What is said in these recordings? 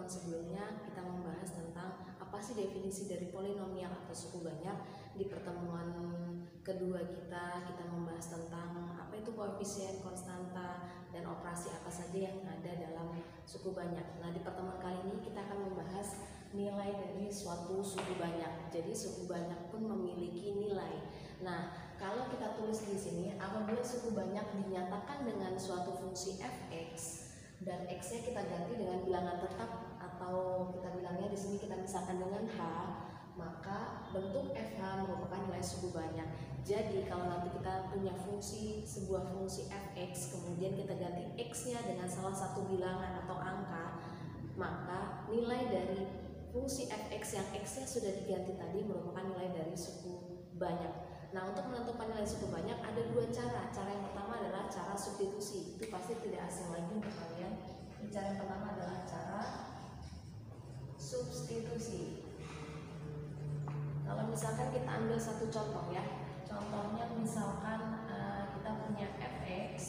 pertemuan sebelumnya kita membahas tentang apa sih definisi dari polinomial atau suku banyak. Di pertemuan kedua kita membahas tentang apa itu koefisien, konstanta, dan operasi apa saja yang ada dalam suku banyak. Nah, di pertemuan kali ini kita akan membahas nilai dari suatu suku banyak. Jadi suku banyak pun memiliki nilai. Nah, kalau kita tulis di sini, apabila suku banyak dinyatakan dengan suatu fungsi fx dan x-nya kita ganti dengan bilangan tetap atau kita bilangnya di sini kita misalkan dengan h, maka bentuk fh merupakan nilai suku banyak. Jadi kalau nanti kita punya sebuah fungsi fx, kemudian kita ganti x-nya dengan salah satu bilangan atau angka, maka nilai dari fungsi fx yang x-nya sudah diganti tadi merupakan nilai dari suku banyak. Nah, untuk menentukan nilai suku banyak ada dua cara. Cara yang pertama adalah cara substitusi. Itu pasti tidak asing lagi untuk kalian. Cara yang pertama adalah cara substitusi. Kalau misalkan kita ambil satu contoh ya. Contohnya misalkan kita punya fx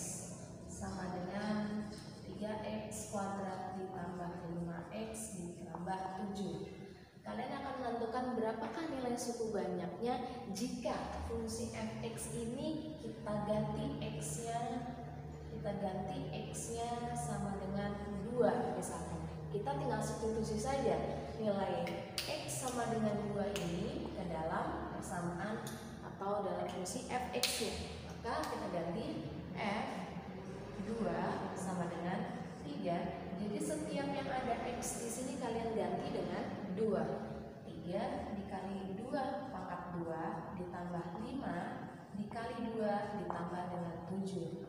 sama dengan 3x kuadrat ditambah 5x ditambah 7. Kalian akan menentukan berapakah nilai suku banyaknya jika fungsi fx ini kita ganti x-nya sama dengan 2 misalkan. Kita tinggal substitusi saja nilai x sama dengan 2 ini ke dalam persamaan atau dalam fungsi fx-nya. Maka kita ganti f2 sama dengan 3. Jadi setiap yang ada x di sini kalian ganti dengan 2. 3 dikali 2 pangkat 2 ditambah 5 dikali 2 ditambah dengan 7.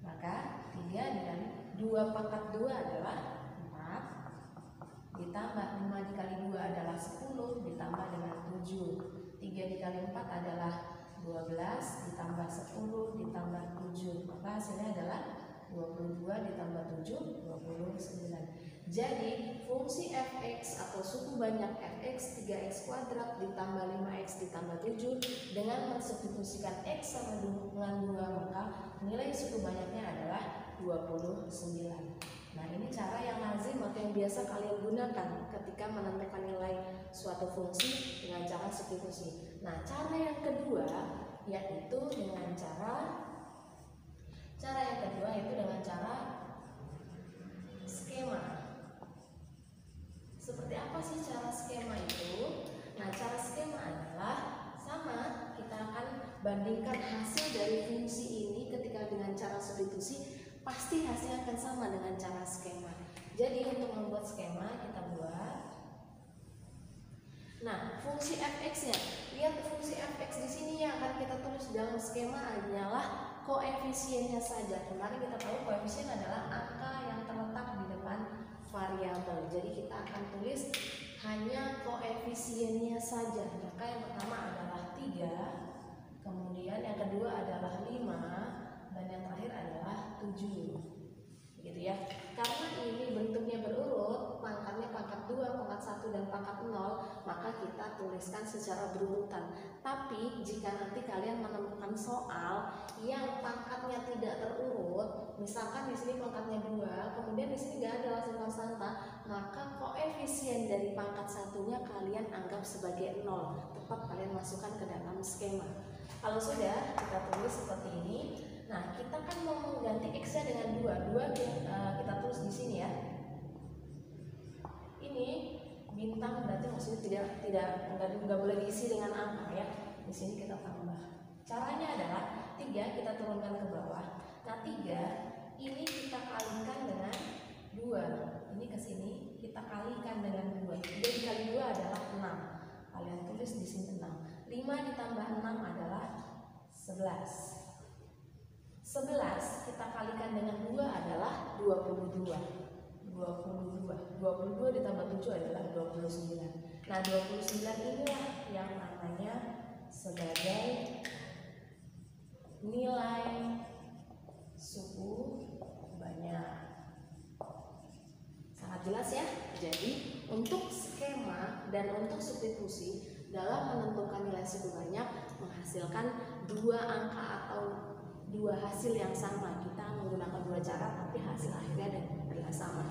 Maka 3 dengan 2 pangkat 2 adalah 4 ditambah 5 dikali 2 adalah 10 ditambah dengan 7. 3 dikali 4 adalah 12 ditambah 10 ditambah 7. Maka hasilnya adalah 22 ditambah 7, 29. Jadi fungsi fx atau suku banyak fx 3x kuadrat ditambah 5x ditambah 7 dengan mensubstitusikan x sama dengan 2, maka nilai suku banyaknya adalah 29. Nah, ini cara yang lazim atau yang biasa kalian gunakan ketika menentukan nilai suatu fungsi dengan cara substitusi. Nah, cara yang kedua yaitu dengan cara skema. Seperti apa sih cara skema itu? Nah, cara skema adalah sama, kita akan bandingkan hasil dari fungsi ini ketika dengan cara substitusi, pasti hasilnya akan sama dengan cara skema. Jadi untuk membuat skema kita buat. Nah, fungsi fx-nya, lihat fungsi fx di sini yang akan kita tulis dalam skema adalah koefisiennya saja. Kemarin kita tahu koefisien adalah angka yang terletak di depan variabel. Jadi kita akan tulis hanya koefisiennya saja. Maka yang pertama adalah 3, kemudian yang kedua adalah 5, dan yang terakhir adalah 7. Gitu ya. Karena ini bentuknya berurut, pangkatnya pangkat 2, pangkat 1 dan pangkat 0, maka kita tuliskan secara berurutan. Tapi jika nanti kalian menemukan soal yang pangkatnya tidak terurut, misalkan di sini pangkatnya 2, kemudian di sini nggak ada langsung konstanta, maka koefisien dari pangkat satunya kalian anggap sebagai 0. Tepat kalian masukkan ke dalam skema. Kalau sudah, kita tulis seperti ini. Nah, kita kan mau mengganti x-nya dengan 2 kita tulis di sini ya. Ini bintang berarti maksudnya nggak boleh diisi dengan angka ya. Di sini kita tambah. Caranya adalah 3 kita turunkan ke bawah. Nah, 3 ini kita kalikan dengan 2. Ini ke sini kita kalikan dengan 2. 3 dikali 2 adalah 6. Kalian tulis di sini 6. 5 ditambah 6 adalah 11. 11 kita kalikan dengan 2 adalah 22. 22 ditambah 7 adalah 29. Nah, 29 inilah yang namanya sebagai nilai suku banyak. Sangat jelas ya. Jadi untuk skema dan untuk substitusi dalam menentukan nilai suku banyak menghasilkan dua angka atau dua hasil yang sama. Kita menggunakan dua cara tapi hasil akhirnya adalah sama.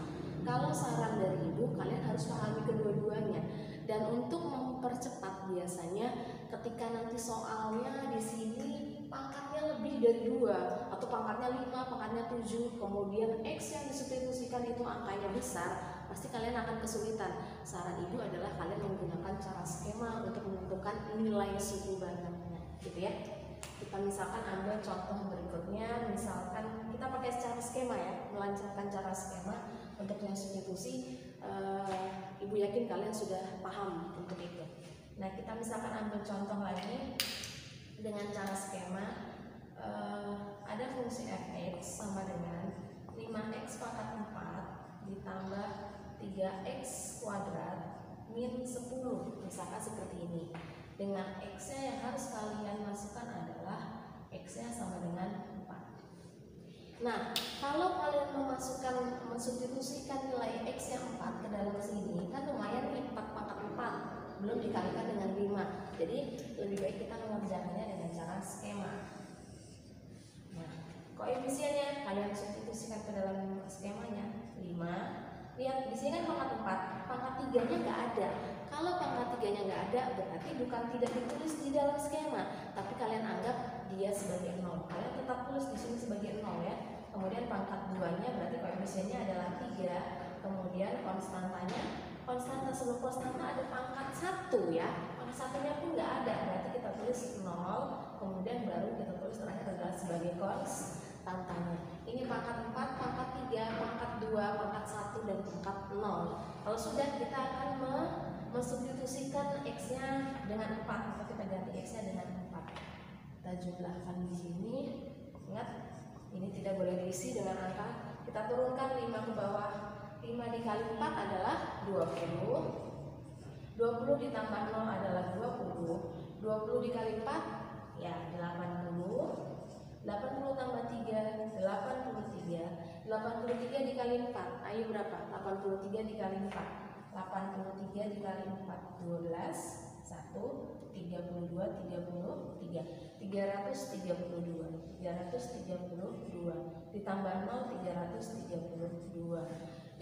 Kalau saran dari Ibu, kalian harus pahami kedua-duanya. Dan untuk mempercepat biasanya ketika nanti soalnya di sini pangkatnya lebih dari 2 atau pangkatnya 5, pangkatnya 7, kemudian X yang disubstitusikan itu angkanya besar, pasti kalian akan kesulitan. Saran Ibu adalah kalian menggunakan cara skema untuk menentukan nilai suku banyaknya, gitu ya. Kita misalkan ambil contoh berikutnya, misalkan kita pakai cara skema ya, melancarkan cara skema untuk yang substitusi. Ibu yakin kalian sudah paham untuk itu. Nah, kita misalkan ambil contoh lagi dengan cara skema. Ada fungsi fx sama dengan 5x pangkat 4 ditambah 3x kuadrat min 10, misalkan seperti ini. Dengan x-nya yang harus kalian masukkan adalah x-nya sama dengan 4. Nah, kalau kalian mensubstitusikan nilai x yang 4 ke dalam sini, kan lumayan nih, 4 pangkat 4 belum dikalikan dengan 5. Jadi lebih baik kita mengerjakannya dengan cara skema. Nah, koefisiennya kalian substitusikan ke dalam skemanya 5. Lihat di sini kan pangkat 4, pangkat 3-nya nggak ada. Kalau pangkat 3-nya nggak ada, berarti bukan tidak ditulis di dalam skema, tapi kalian anggap dia sebagai 0. Kalian tetap tulis di sini sebagai 0 ya. Kemudian pangkat 2-nya berarti koefisiennya adalah 3. Kemudian konstanta sebelum konstanta ada pangkat 1 ya. Pangkat 1-nya pun nggak ada, berarti kita tulis 0. Kemudian baru kita tulis terakhir adalah sebagai konstantanya. Ini pangkat 4, pangkat 3, pangkat 2, pangkat 1, dan pangkat 0. Kalau sudah, kita akan mensubstitusikan x-nya dengan 4, maka kita ganti x-nya dengan 4. Kita jumlahkan di sini. Ingat, ini tidak boleh diisi dengan angka. Kita turunkan 5 ke bawah. 5 dikali 4 adalah 20. 20 ditambah 0 adalah 20. 20 dikali 4 ya 80. 80 tambah 3 83. 83 dikali 4, ayo berapa? 83 dikali 4. 83 dikali 4 12. 1 32 33 332 ditambah 0 332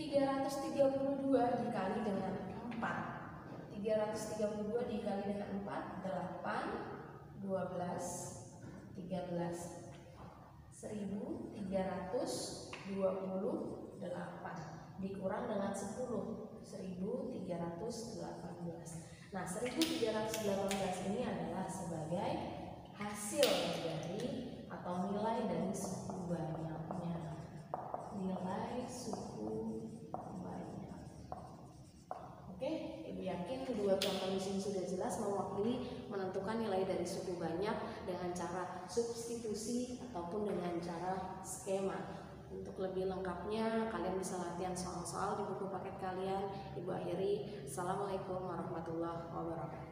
dikali dengan 4. 332 dikali dengan 4 8 12 13 1328 dikurang dengan 10 1318. Nah, 1318 ini adalah sebagai hasil dari atau nilai dari suku banyaknya. Nilai suku banyak. Oke, Ibu yakin dua contoh di sini sudah jelas mewakili menentukan nilai dari suku banyak dengan cara substitusi ataupun dengan cara skema. Untuk lebih lengkapnya kalian bisa latihan soal-soal di buku paket kalian. Ibu akhiri. Assalamualaikum warahmatullahi wabarakatuh.